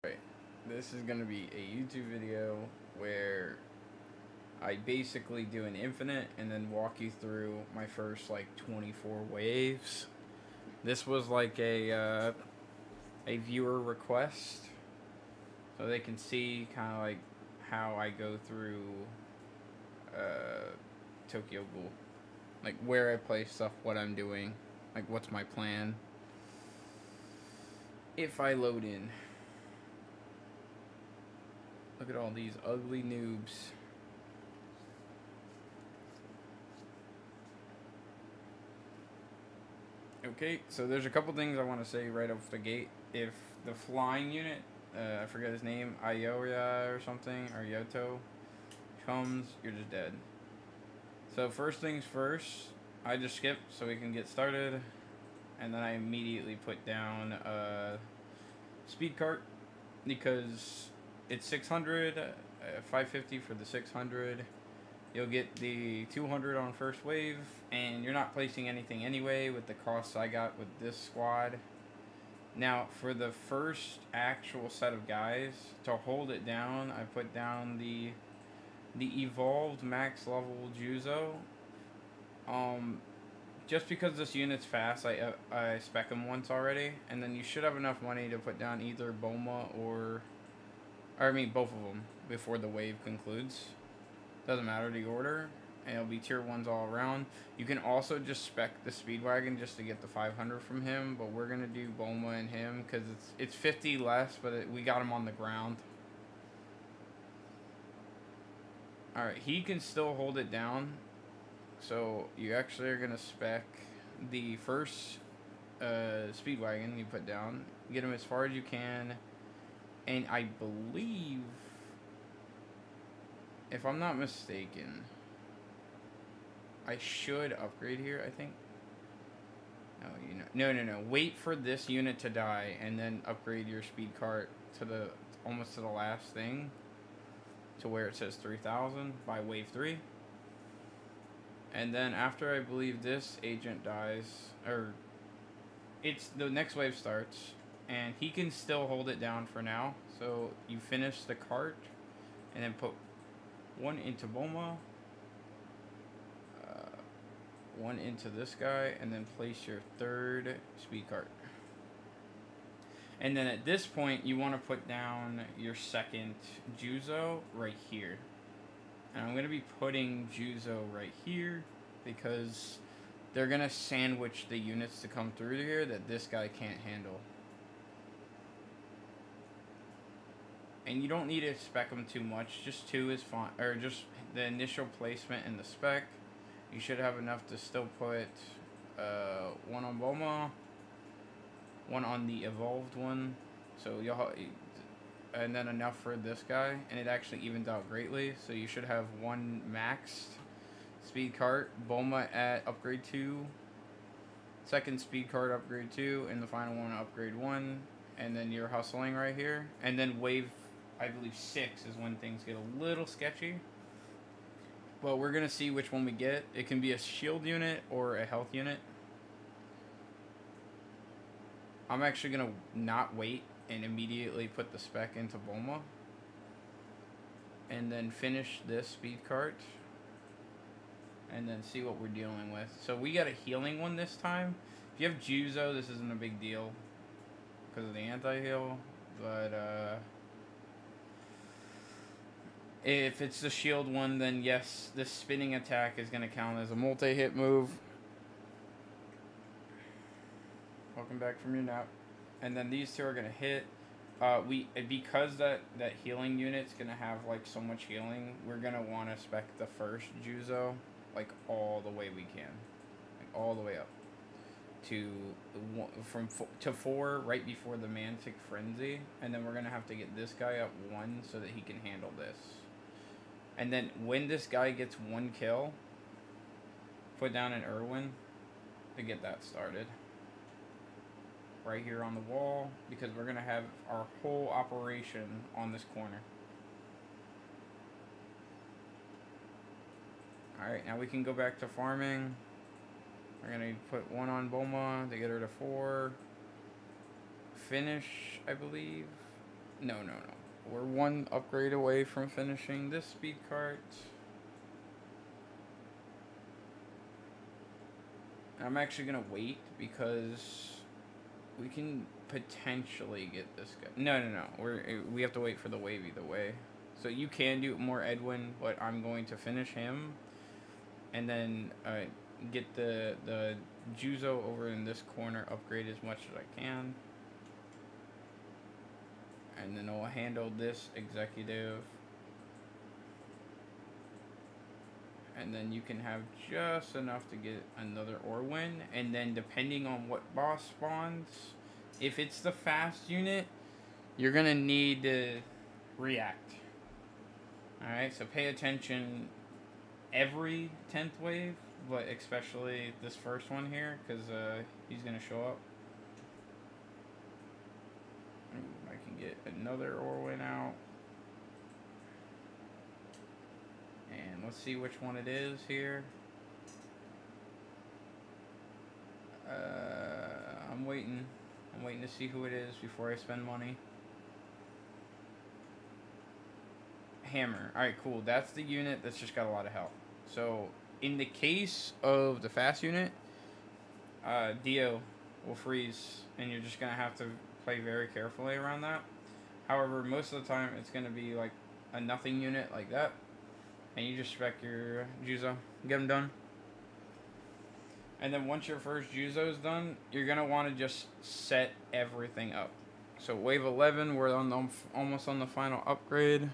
Right. This is going to be a YouTube video where I basically do an infinite and then walk you through my first like 24 waves. This was like a viewer request, so they can see kind of like how I go through Tokyo Ghoul, like where I place stuff, what I'm doing, like what's my plan. If I load in, look at all these ugly noobs. Okay, so there's a couple things I want to say right off the gate. If the flying unit, I forget his name, Ayoya or something, or Yoto, comes, you're just dead. So first things first, I just skip so we can get started, and then I immediately put down a speed cart because it's 600, 550 for the 600. You'll get the 200 on first wave, and you're not placing anything anyway with the costs I got with this squad. Now, for the first actual set of guys, to hold it down, I put down the evolved max level Juzo. Just because this unit's fast, I spec him once already, and then you should have enough money to put down either Boma or I mean both of them before the wave concludes. Doesn't matter the order, and it'll be tier 1s all around. You can also just spec the Speedwagon just to get the 500 from him, but we're gonna do Boma and him because it's 50 less, but we got him on the ground. Alright, he can still hold it down, so you actually are gonna spec the first Speedwagon you put down, get him as far as you can, and I believe, if I'm not mistaken, I should upgrade here, I think. No. Wait for this unit to die and then upgrade your speed cart to the almost to the last thing, to where it says 3,000 by wave 3. And then after I believe this agent dies, or it's the next wave starts, and he can still hold it down for now. So you finish the cart and then put one into Boma, one into this guy, and then place your third speed cart. And then at this point, you want to put down your second Juzo right here. And I'm going to be putting Juzo right here because they're going to sandwich the units to come through here that this guy can't handle. And you don't need to spec them too much, just 2 is fine, or just the initial placement in the spec. You should have enough to still put 1 on Boma, 1 on the evolved one, so and then enough for this guy, and it actually evens out greatly. So you should have 1 maxed speed cart, Boma at upgrade 2, second speed cart upgrade 2, and the final one upgrade 1, and then you're hustling right here. And then wave, I believe 6 is when things get a little sketchy. Well, we're going to see which one we get. It can be a shield unit or a health unit. I'm actually going to not wait and immediately put the spec into Boma. And then finish this speed cart. And then see what we're dealing with. So we got a healing one this time. If you have Juzo, this isn't a big deal because of the anti-heal. But, if it's the shield one, then yes, this spinning attack is going to count as a multi-hit move. Welcome back from your nap. And then these 2 are going to hit. Because that healing unit's going to have like so much healing, we're going to want to spec the first Juzo like all the way we can. Like all the way up to 4 right before the Mantic Frenzy. And then we're going to have to get this guy up 1 so that he can handle this. And then when this guy gets 1 kill, put down an Irwin to get that started. Right here on the wall, because we're going to have our whole operation on this corner. Alright, now we can go back to farming. We're going to put 1 on Boma to get her to 4. Finish, I believe. No. We're one upgrade away from finishing this speed cart. I'm actually gonna wait because we can potentially get this guy. No. We have to wait for the wave either way. So you can do more Edwin, but I'm going to finish him, and then get the Juzo over in this corner, upgrade as much as I can, and then I'll handle this executive, and then you can have just enough to get another Orwin, and then depending on what boss spawns, if it's the fast unit, you're gonna need to react. Alright, so pay attention every 10th wave, but especially this first one here, because he's going to show up. Ooh, I can get another Orwin out. And let's see which one it is here. I'm waiting. I'm waiting to see who it is before I spend money. Hammer. Alright, cool. That's the unit that's just got a lot of health. So, in the case of the fast unit, Dio will freeze, and you're just going to have to play very carefully around that. However, most of the time, it's going to be like a nothing unit like that, and you just spec your Juzo, get them done. And then once your first Juzo is done, you're going to want to just set everything up. So, wave 11, we're on almost on the final upgrade.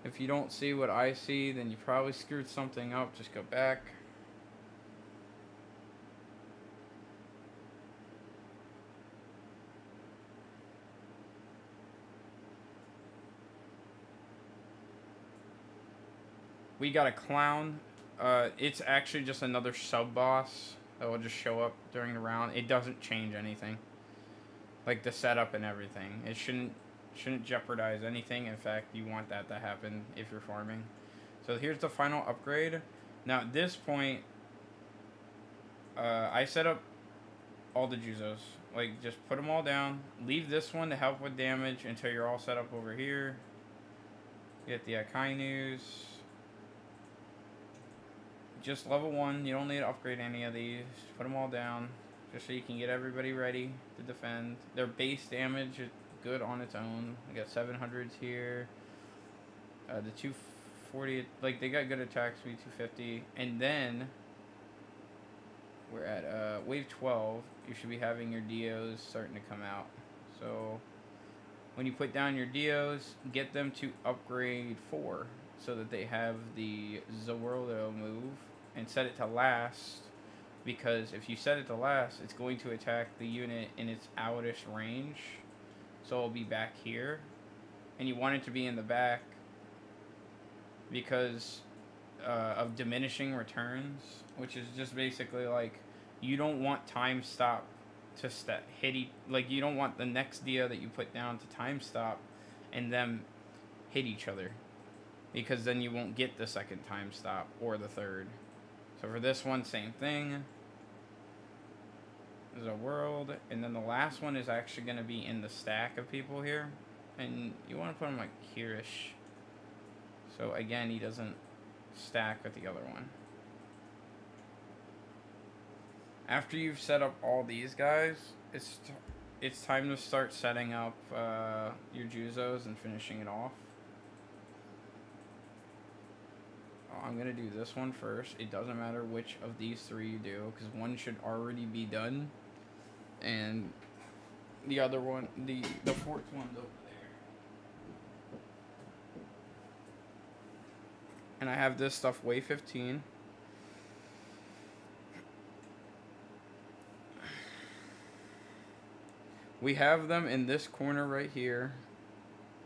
If you don't see what I see, then you probably screwed something up. Just go back. We got a clown. It's actually just another sub-boss that will just show up during the round. It doesn't change anything. Like the setup and everything. It shouldn't jeopardize anything. In fact, you want that to happen if you're farming. So here's the final upgrade. Now at this point, I set up all the Juzos. Like, just put them all down. Leave this one to help with damage until you're all set up over here. Get the Akainus. Just level 1. You don't need to upgrade any of these. Put them all down. Just so you can get everybody ready to defend. Their base damage is good on its own. We got 700s here. The 240, like, they got good attacks, 250. And then we're at wave 12. You should be having your Dios starting to come out. So when you put down your Dios, get them to upgrade 4 so that they have the Zorlo move, and set it to last, because if you set it to last, it's going to attack the unit in its outish range. So it'll be back here, and you want it to be in the back because of diminishing returns, which is just basically like, you don't want time stop to like, you don't want the next Dio that you put down to time stop and them hit each other, because then you won't get the second time stop or the third. So for this one, same thing. There's a world, and then the last one is actually going to be in the stack of people here, and you want to put him like here-ish. So again, he doesn't stack with the other one. After you've set up all these guys, it's time to start setting up your Juzos and finishing it off. I'm going to do this one first. It doesn't matter which of these 3 you do, because one should already be done. And the other one, the fourth one's over there. And I have this stuff wave 15. We have them in this corner right here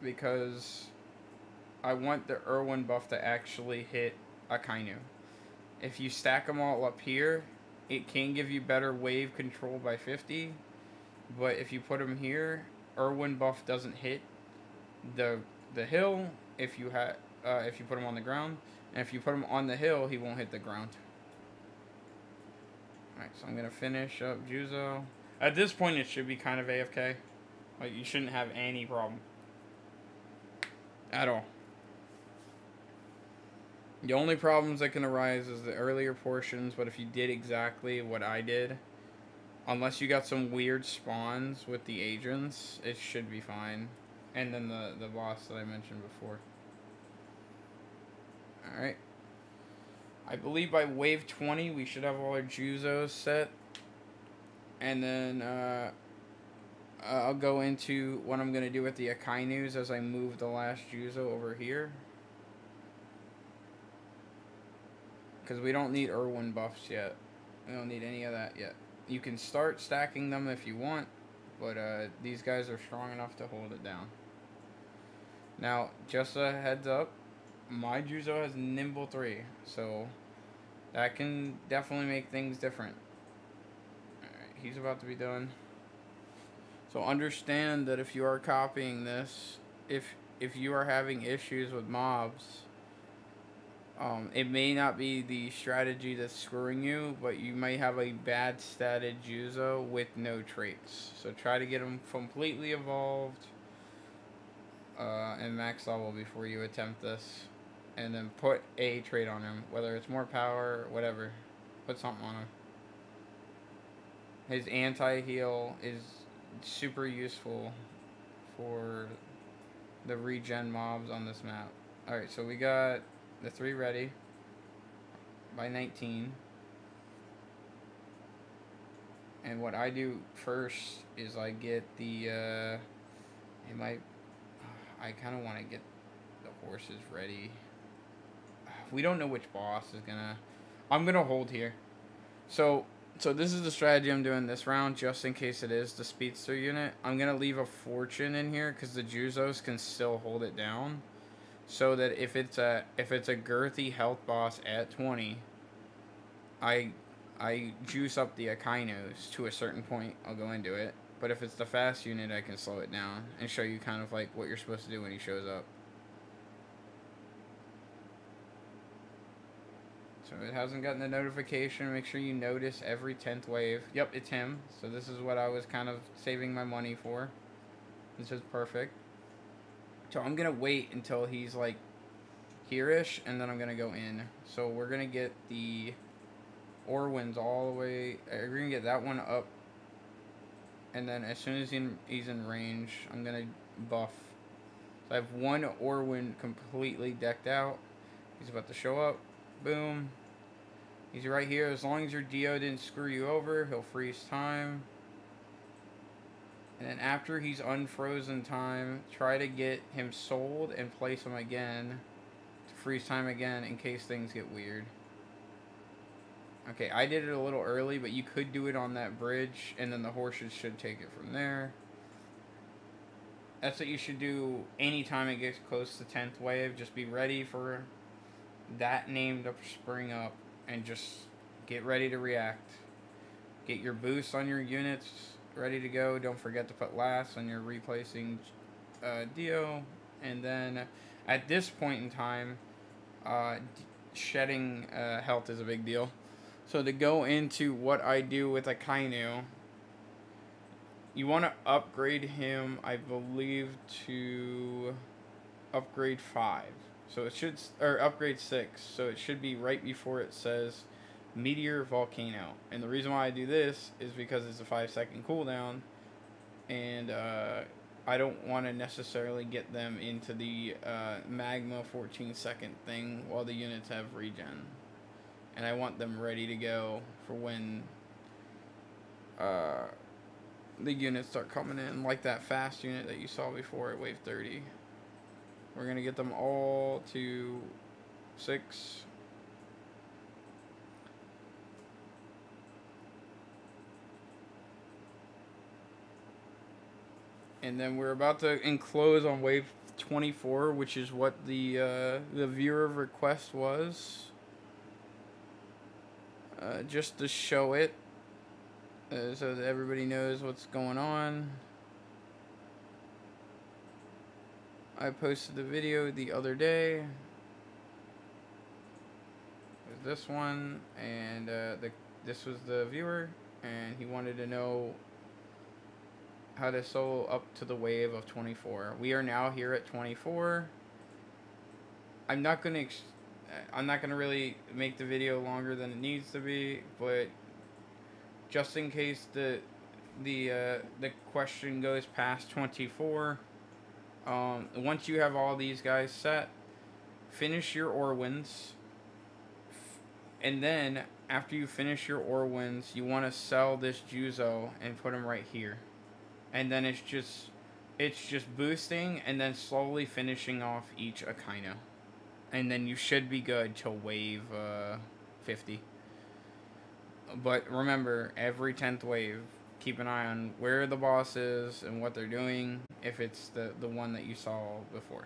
because I want the Irwin buff to actually hit Akainu. If you stack them all up here, it can give you better wave control by 50, but if you put them here, Irwin buff doesn't hit the hill if you put him on the ground, and if you put him on the hill, he won't hit the ground. Alright, so I'm gonna finish up Juzo. At this point, it should be kind of AFK. Like, you shouldn't have any problem. At all. The only problems that can arise is the earlier portions, but if you did exactly what I did, unless you got some weird spawns with the agents, it should be fine. And then the boss that I mentioned before. Alright. I believe by wave 20 we should have all our Juzos set. And then I'll go into what I'm going to do with the Akainus as I move the last Juzo over here. Because we don't need Irwin buffs yet. We don't need any of that yet. You can start stacking them if you want, but these guys are strong enough to hold it down. Now, just a heads up, my Juzo has Nimble 3, so that can definitely make things different. Alright, he's about to be done. So understand that if you are copying this, if you are having issues with mobs, it may not be the strategy that's screwing you, but you may have a bad statted Juzo with no traits. So try to get them completely evolved and max level before you attempt this. And then put a trait on him, whether it's more power, whatever. Put something on him. His anti-heal is super useful for the regen mobs on this map. Alright, so we got the 3 ready by 19. And what I do first is I get the I kind of want to get the horses ready. We don't know which boss is gonna... I'm gonna hold here. So this is the strategy I'm doing this round, just in case it is the speedster unit. I'm gonna leave a fortune in here because the Juzos can still hold it down. So that if it's a girthy health boss at 20, I juice up the Akainus to a certain point. I'll go into it. But if it's the fast unit, I can slow it down and show you kind of like what you're supposed to do when he shows up. So it hasn't gotten the notification. Make sure you notice every 10th wave. Yep, it's him. So this is what I was kind of saving my money for. This is perfect. So I'm going to wait until he's like here-ish, and then I'm going to go in. So we're going to get the Orwins all the way. We're going to get that one up. And then as soon as he's in range, I'm going to buff. So I have one Orwin completely decked out. He's about to show up. Boom. He's right here. As long as your Dio didn't screw you over, he'll freeze time. And then after he's unfrozen time, try to get him sold and place him again to freeze time again in case things get weird. Okay, I did it a little early, but you could do it on that bridge, and then the horses should take it from there. That's what you should do anytime it gets close to 10th wave. Just be ready for that name to spring up, and just get ready to react. Get your boosts on your units ready to go. Don't forget to put last on your replacing Dio. And then at this point in time, shedding health is a big deal. So to go into what I do with Akainu, you want to upgrade him, I believe, to upgrade 5. So it should, or upgrade 6. So it should be right before it says Meteor Volcano. And the reason why I do this is because it's a 5-second cooldown, and I don't want to necessarily get them into the magma 14-second thing while the units have regen. And I want them ready to go for when the units start coming in, like that fast unit that you saw before at wave 30. We're going to get them all to 6. And then we're about to enclose on wave 24, which is what the viewer request was. Just to show it, so that everybody knows what's going on. I posted the video the other day. There's this one, and this was the viewer, and he wanted to know how to solo up to the wave of 24. We are now here at 24. I'm not gonna really make the video longer than it needs to be, but just in case the question goes past 24, once you have all these guys set, finish your Orwins, and then after you finish your Orwins, you want to sell this Juzo and put him right here, and then it's just boosting and then slowly finishing off each Akaino. And then you should be good till wave 50. But remember, every 10th wave, keep an eye on where the boss is and what they're doing, if it's the one that you saw before.